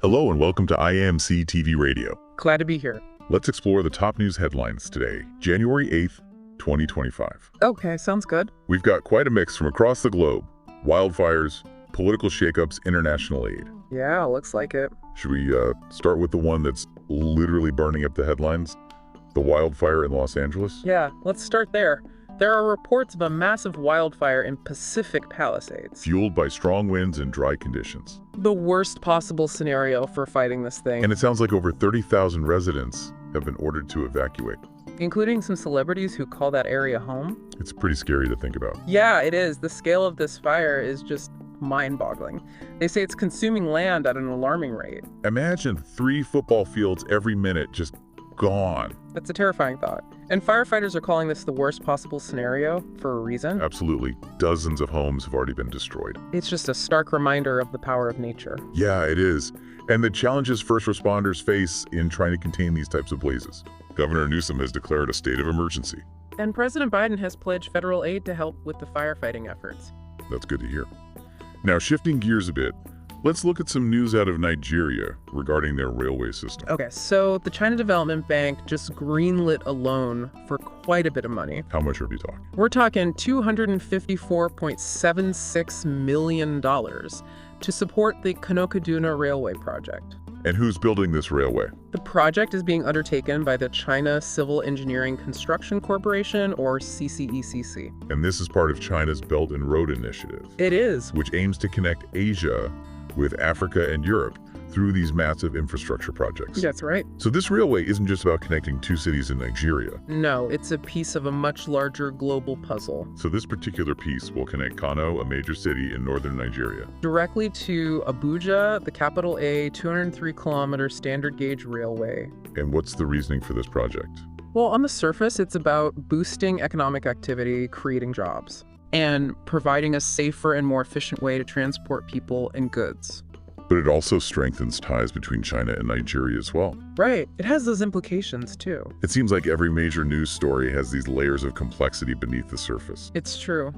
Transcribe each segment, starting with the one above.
Hello and welcome to IAMC TV Radio. Glad to be here. Let's explore the top news headlines today, January 8th, 2025. Okay, sounds good. We've got quite a mix from across the globe. Wildfires, political shakeups, international aid. Yeah, looks like it. Should we start with the one that's literally burning up the headlines? The wildfire in Los Angeles? Yeah, let's start there. There are reports of a massive wildfire in Pacific Palisades. Fueled by strong winds and dry conditions. The worst possible scenario for fighting this thing. And it sounds like over 30,000 residents have been ordered to evacuate. Including some celebrities who call that area home. It's pretty scary to think about. Yeah, it is. The scale of this fire is just mind-boggling. They say it's consuming land at an alarming rate. Imagine 3 football fields every minute just gone. That's a terrifying thought. And firefighters are calling this the worst possible scenario for a reason. Absolutely. Dozens of homes have already been destroyed. It's just a stark reminder of the power of nature. Yeah, it is. And the challenges first responders face in trying to contain these types of blazes. Governor Newsom has declared a state of emergency. And President Biden has pledged federal aid to help with the firefighting efforts. That's good to hear. Now, shifting gears a bit, let's look at some news out of Nigeria regarding their railway system. Okay, so the China Development Bank just greenlit a loan for quite a bit of money. How much are we talking? We're talking $254.76 million to support the Kanokaduna Railway project. And who's building this railway? The project is being undertaken by the China Civil Engineering Construction Corporation, or CCECC. And this is part of China's Belt and Road Initiative. It is. Which aims to connect Asia with Africa and Europe through these massive infrastructure projects. That's right. So this railway isn't just about connecting 2 cities in Nigeria. No, it's a piece of a much larger global puzzle. So this particular piece will connect Kano, a major city in northern Nigeria, directly to Abuja, the capital A 203-kilometer standard gauge railway. And what's the reasoning for this project? Well, on the surface, it's about boosting economic activity, creating jobs, and providing a safer and more efficient way to transport people and goods. But it also strengthens ties between China and Nigeria as well. Right. It has those implications, too. It seems like every major news story has these layers of complexity beneath the surface. It's true.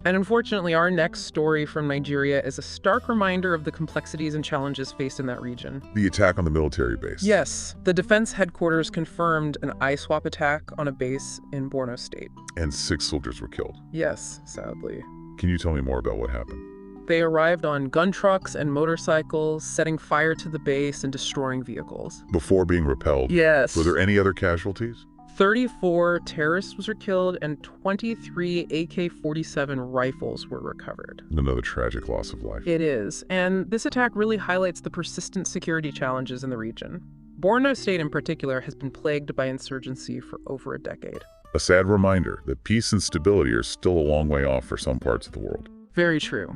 And unfortunately, our next story from Nigeria is a stark reminder of the complexities and challenges faced in that region. The attack on the military base. Yes. The defense headquarters confirmed an ISWAP attack on a base in Borno State. And 6 soldiers were killed. Yes, sadly. Can you tell me more about what happened? They arrived on gun trucks and motorcycles, setting fire to the base and destroying vehicles. Before being repelled? Yes. Were there any other casualties? 34 terrorists were killed and 23 AK-47 rifles were recovered. Another tragic loss of life. It is, and this attack really highlights the persistent security challenges in the region. Borno State in particular has been plagued by insurgency for over a decade. A sad reminder that peace and stability are still a long way off for some parts of the world. Very true.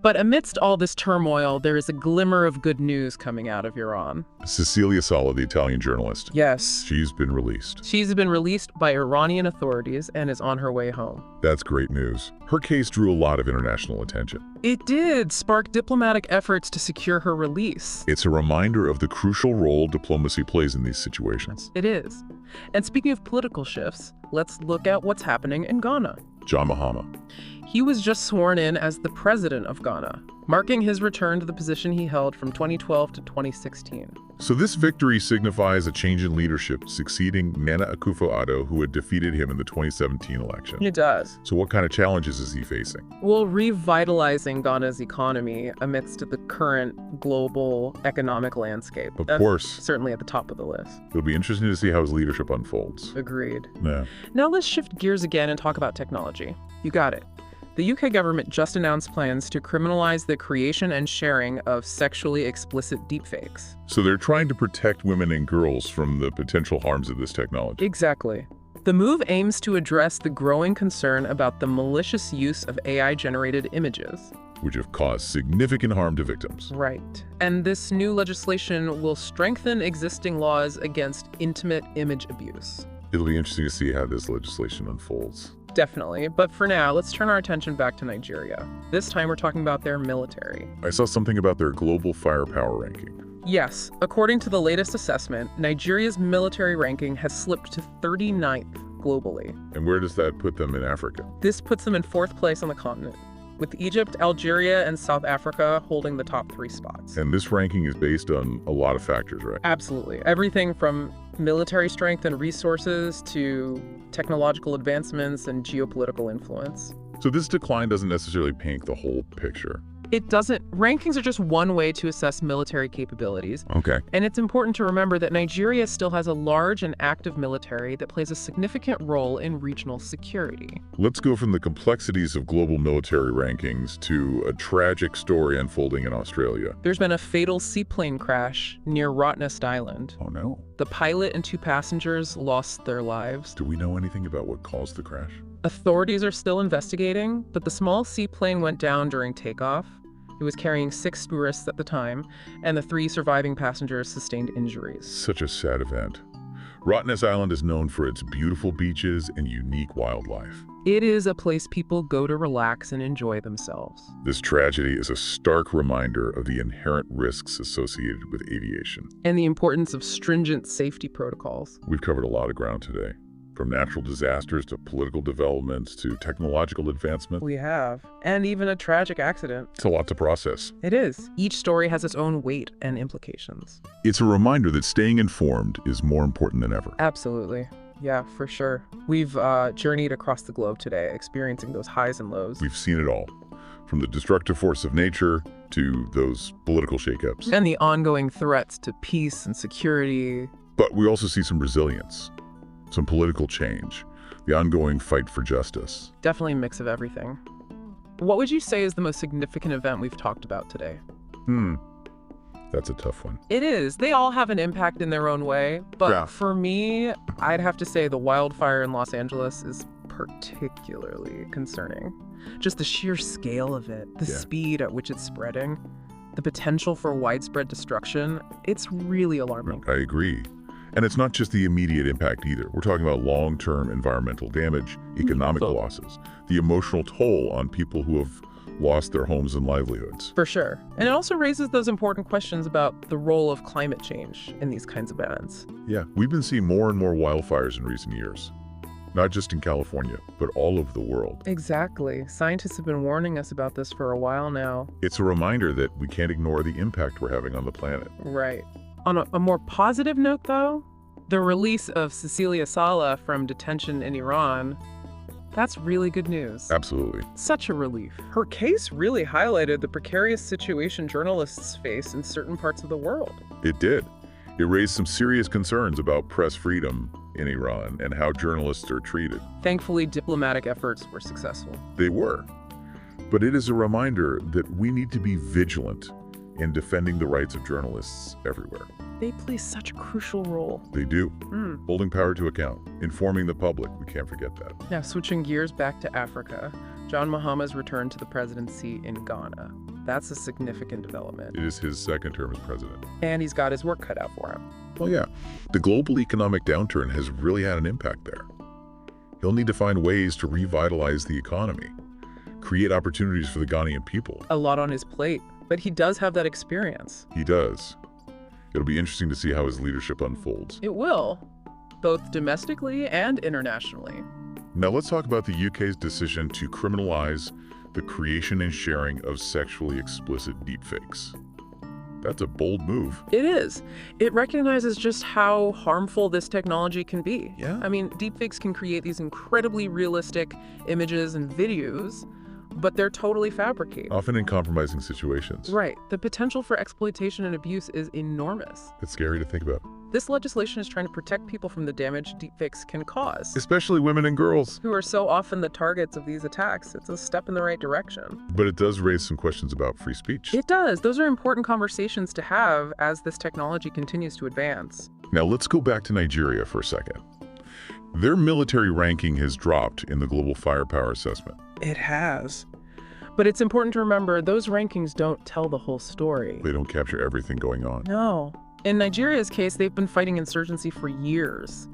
But amidst all this turmoil, there is a glimmer of good news coming out of Iran. Cecilia Sala, the Italian journalist. Yes. She's been released. She's been released by Iranian authorities and is on her way home. That's great news. Her case drew a lot of international attention. It did spark diplomatic efforts to secure her release. It's a reminder of the crucial role diplomacy plays in these situations. It is. And speaking of political shifts, let's look at what's happening in Ghana. John Mahama. He was just sworn in as the president of Ghana, marking his return to the position he held from 2012 to 2016. So this victory signifies a change in leadership, succeeding Nana Akufo-Addo, who had defeated him in the 2017 election. It does. So what kind of challenges is he facing? Well, revitalizing Ghana's economy amidst the current global economic landscape. Of course. Certainly at the top of the list. It'll be interesting to see how his leadership unfolds. Agreed. Yeah. Now let's shift gears again and talk about technology. You got it. The UK government just announced plans to criminalize the creation and sharing of sexually explicit deepfakes. So they're trying to protect women and girls from the potential harms of this technology. Exactly. The move aims to address the growing concern about the malicious use of AI-generated images, which have caused significant harm to victims. Right. And this new legislation will strengthen existing laws against intimate image abuse. It'll be interesting to see how this legislation unfolds. Definitely. But for now, let's turn our attention back to Nigeria. This time we're talking about their military. I saw something about their global firepower ranking. Yes. According to the latest assessment, Nigeria's military ranking has slipped to 39th globally. And where does that put them in Africa? This puts them in 4th place on the continent. with Egypt, Algeria, and South Africa holding the top 3 spots. And this ranking is based on a lot of factors, right? Absolutely. Everything from military strength and resources to technological advancements and geopolitical influence. So this decline doesn't necessarily paint the whole picture. It doesn't. Rankings are just one way to assess military capabilities. Okay. And it's important to remember that Nigeria still has a large and active military that plays a significant role in regional security. Let's go from the complexities of global military rankings to a tragic story unfolding in Australia. There's been a fatal seaplane crash near Rottnest Island. Oh no. The pilot and 2 passengers lost their lives. Do we know anything about what caused the crash? Authorities are still investigating, but the small seaplane went down during takeoff. It was carrying 6 tourists at the time, and the 3 surviving passengers sustained injuries. Such a sad event. Rottnest Island is known for its beautiful beaches and unique wildlife. It is a place people go to relax and enjoy themselves. This tragedy is a stark reminder of the inherent risks associated with aviation. And the importance of stringent safety protocols. We've covered a lot of ground today, from natural disasters to political developments to technological advancement. We have. And even a tragic accident. It's a lot to process. It is. Each story has its own weight and implications. It's a reminder that staying informed is more important than ever. Absolutely. Yeah, for sure. We've journeyed across the globe today, experiencing those highs and lows. We've seen it all, from the destructive force of nature to those political shakeups. And the ongoing threats to peace and security. But we also see some resilience, some political change, the ongoing fight for justice. Definitely a mix of everything. What would you say is the most significant event we've talked about today? That's a tough one. It is. They all have an impact in their own way. But Yeah. for me, I'd have to say the wildfire in Los Angeles is particularly concerning. Just the sheer scale of it, the Yeah. speed at which it's spreading, the potential for widespread destruction, it's really alarming. I agree. And it's not just the immediate impact either. We're talking about long-term environmental damage, economic losses, the emotional toll on people who have lost their homes and livelihoods. For sure. And it also raises those important questions about the role of climate change in these kinds of events. Yeah, we've been seeing more and more wildfires in recent years. Not just in California, but all over the world. Exactly. Scientists have been warning us about this for a while now. It's a reminder that we can't ignore the impact we're having on the planet. Right. On a more positive note, though, the release of Cecilia Sala from detention in Iran, that's really good news. Absolutely. Such a relief. Her case really highlighted the precarious situation journalists face in certain parts of the world. It did. It raised some serious concerns about press freedom in Iran and how journalists are treated. Thankfully, diplomatic efforts were successful. They were. But it is a reminder that we need to be vigilant in defending the rights of journalists everywhere. They play such a crucial role. They do. Holding power to account, informing the public, we can't forget that. Now, switching gears back to Africa, John Mahama's return to the presidency in Ghana. That's a significant development. It is his second term as president. And he's got his work cut out for him. Well, yeah. The global economic downturn has really had an impact there. He'll need to find ways to revitalize the economy, create opportunities for the Ghanaian people. A lot on his plate, but he does have that experience. He does. It'll be interesting to see how his leadership unfolds. It will, both domestically and internationally. Now let's talk about the UK's decision to criminalize the creation and sharing of sexually explicit deepfakes. That's a bold move. It is. It recognizes just how harmful this technology can be. Yeah. I mean, deepfakes can create these incredibly realistic images and videos, but they're totally fabricated. Often in compromising situations. Right. The potential for exploitation and abuse is enormous. It's scary to think about. This legislation is trying to protect people from the damage deepfakes can cause, Especially women and girls. who are so often the targets of these attacks. It's a step in the right direction. But it does raise some questions about free speech. It does. Those are important conversations to have as this technology continues to advance. Now let's go back to Nigeria for a second. Their military ranking has dropped in the Global Firepower Assessment. It has. But it's important to remember those rankings don't tell the whole story. They don't capture everything going on. No. In Nigeria's case, they've been fighting insurgency for years.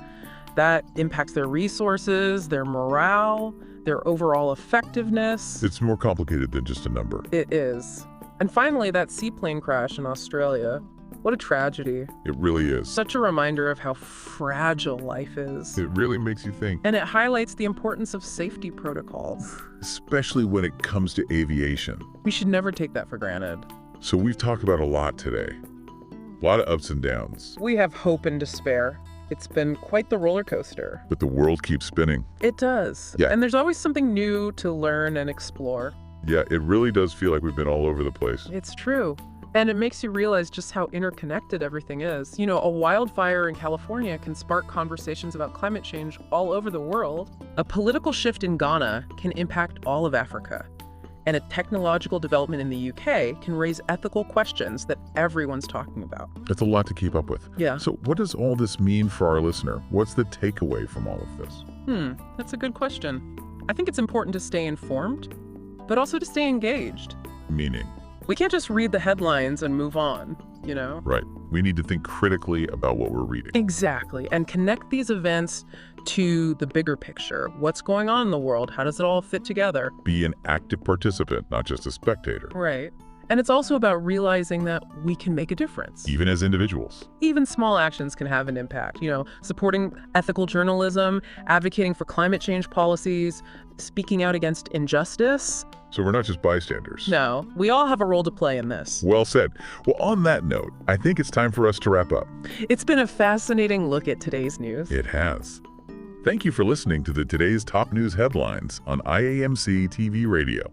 That impacts their resources, their morale, their overall effectiveness. It's more complicated than just a number. It is. And finally, that seaplane crash in Australia. What a tragedy. It really is. Such a reminder of how fragile life is. It really makes you think. And it highlights the importance of safety protocols. Especially when it comes to aviation. We should never take that for granted. So we've talked about a lot today. A lot of ups and downs. We have hope and despair. It's been quite the roller coaster. But the world keeps spinning. It does. Yeah. And there's always something new to learn and explore. Yeah, it really does feel like we've been all over the place. It's true. And it makes you realize just how interconnected everything is. You know, a wildfire in California can spark conversations about climate change all over the world. A political shift in Ghana can impact all of Africa. And a technological development in the UK can raise ethical questions that everyone's talking about. That's a lot to keep up with. Yeah. So what does all this mean for our listener? What's the takeaway from all of this? That's a good question. I think it's important to stay informed, but also to stay engaged. Meaning? We can't just read the headlines and move on, you know? Right. We need to think critically about what we're reading. Exactly. And connect these events to the bigger picture. What's going on in the world? How does it all fit together? Be an active participant, not just a spectator. Right. And it's also about realizing that we can make a difference. Even as individuals. Even small actions can have an impact. You know, supporting ethical journalism, advocating for climate change policies, speaking out against injustice. So we're not just bystanders. No, we all have a role to play in this. Well said. Well, on that note, I think it's time for us to wrap up. It's been a fascinating look at today's news. It has. Thank you for listening to the Today's Top News Headlines on IAMC TV Radio.